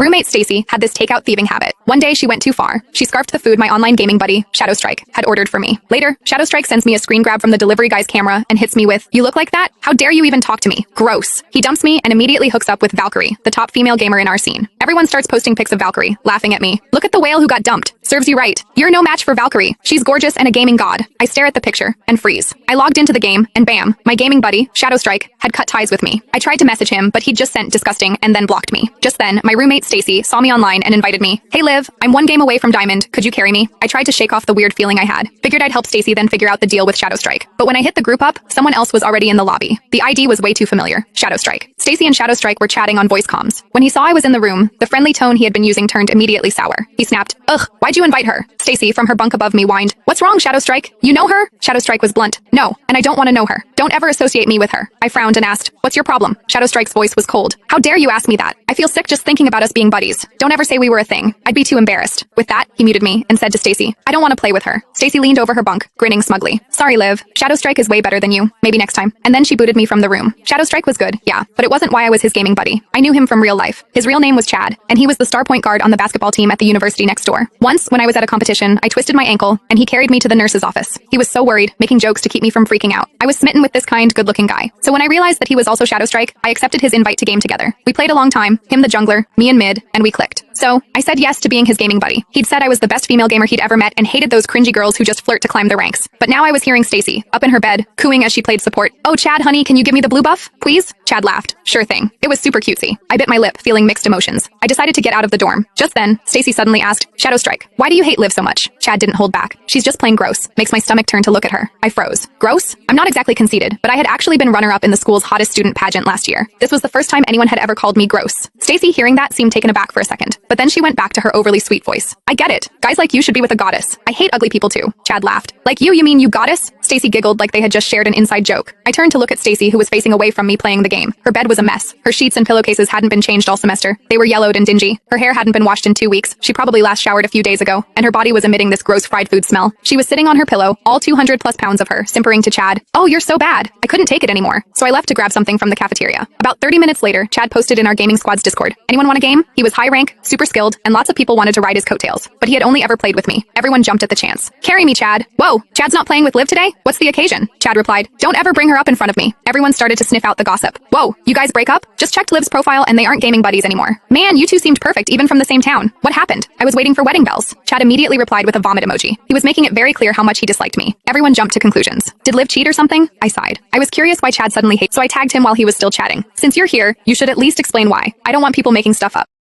Roommate Stacy had this takeout thieving habit. One day she went too far. She scarfed the food my online gaming buddy, Shadowstrike, had ordered for me. Later, Shadowstrike sends me a screen grab from the delivery guy's camera and hits me with, "You look like that? How dare you even talk to me? Gross." He dumps me and immediately hooks up with Valkyrie, the top female gamer in our scene. Everyone starts posting pics of Valkyrie, laughing at me. "Look at the whale who got dumped. Serves you right. You're no match for Valkyrie. She's gorgeous and a gaming god." I stare at the picture and freeze. I logged into the game and bam, my gaming buddy, Shadowstrike, had cut ties with me. I tried to message him, but he just sent disgusting and then blocked me. Just then, my roommate Stacy saw me online and invited me. "Hey Liv, I'm one game away from Diamond. Could you carry me?" I tried to shake off the weird feeling I had. Figured I'd help Stacy then figure out the deal with Shadowstrike. But when I hit the group up, someone else was already in the lobby. The ID was way too familiar. Shadowstrike. Stacy and Shadowstrike were chatting on voice comms. When he saw I was in the room, the friendly tone he had been using turned immediately sour. He snapped, "Ugh, why'd you invite her?" Stacy from her bunk above me whined, "What's wrong, Shadowstrike? You know her?" Shadowstrike was blunt. "No, and I don't want to know her. Don't ever associate me with her." I frowned and asked, "What's your problem?" Shadowstrike's voice was cold. "How dare you ask me that? I feel sick just thinking about us being buddies. Don't ever say we were a thing. I'd be too embarrassed." With that, he muted me and said to Stacy, "I don't want to play with her." Stacy leaned over her bunk, grinning smugly. "Sorry, Liv. Shadowstrike is way better than you. Maybe next time." And then she booted me from the room. Shadowstrike was good, yeah, but it wasn't why I was his gaming buddy. I knew him from real life. His real name was Chad, and he was the star point guard on the basketball team at the university next door. Once, when I was at a competition, I twisted my ankle, and he carried me to the nurse's office. He was so worried, making jokes to keep me from freaking out. I was smitten with this kind, good-looking guy. So when I realized that he was also Shadowstrike, I accepted his invite to game together. We played a long time, him the jungler, me in mid, and we clicked. So, I said yes to being his gaming buddy. He'd said I was the best female gamer he'd ever met and hated those cringy girls who just flirt to climb the ranks. But now I was hearing Stacy, up in her bed, cooing as she played support. "Oh, Chad, honey, can you give me the blue buff, please?" Chad laughed. "Sure thing." It was super cutesy. I bit my lip, feeling mixed emotions. I decided to get out of the dorm. Just then, Stacy suddenly asked, "Shadowstrike, why do you hate Liv so much?" Chad didn't hold back. "She's just plain gross." Makes my stomach turn to look at her. I froze. Gross? I'm not exactly conceited, but I had actually been runner-up in the school's hottest student pageant last year. This was the first time anyone had ever called me gross. Stacy, hearing that, seemed taken aback for a second, but then she went back to her overly sweet voice. "I get it. Guys like you should be with a goddess. I hate ugly people too." Chad laughed. "Like you mean you goddess?" Stacy giggled like they had just shared an inside joke. I turned to look at Stacy, who was facing away from me playing the game. Her bed was a mess. Her sheets and pillowcases hadn't been changed all semester. They were yellowed and dingy. Her hair hadn't been washed in 2 weeks. She probably last showered a few days ago, and her body was emitting this gross fried food smell. She was sitting on her pillow, all 200 plus pounds of her, simpering to Chad, "Oh, you're so bad." I couldn't take it anymore, so I left to grab something from the cafeteria. About 30 minutes later, Chad posted in our gaming squad's Discord, "Anyone want a game?" He was high rank, super skilled, and lots of people wanted to ride his coattails, but he had only ever played with me. Everyone jumped at the chance. "Carry me, Chad." "Whoa, Chad's not playing with Liv today? What's the occasion?" Chad replied, "Don't ever bring her up in front of me." Everyone started to sniff out the gossip. "Whoa, you guys break up? Just checked Liv's profile and they aren't gaming buddies anymore. Man, you two seemed perfect even from the same town. What happened?" "I was waiting for wedding bells." Chad immediately replied with a vomit emoji. He was making it very clear how much he disliked me. Everyone jumped to conclusions. Did Liv cheat or something? I sighed. I was curious why Chad suddenly hated, so I tagged him while he was still chatting. "Since you're here, you should at least explain why. I don't want people making stuff up."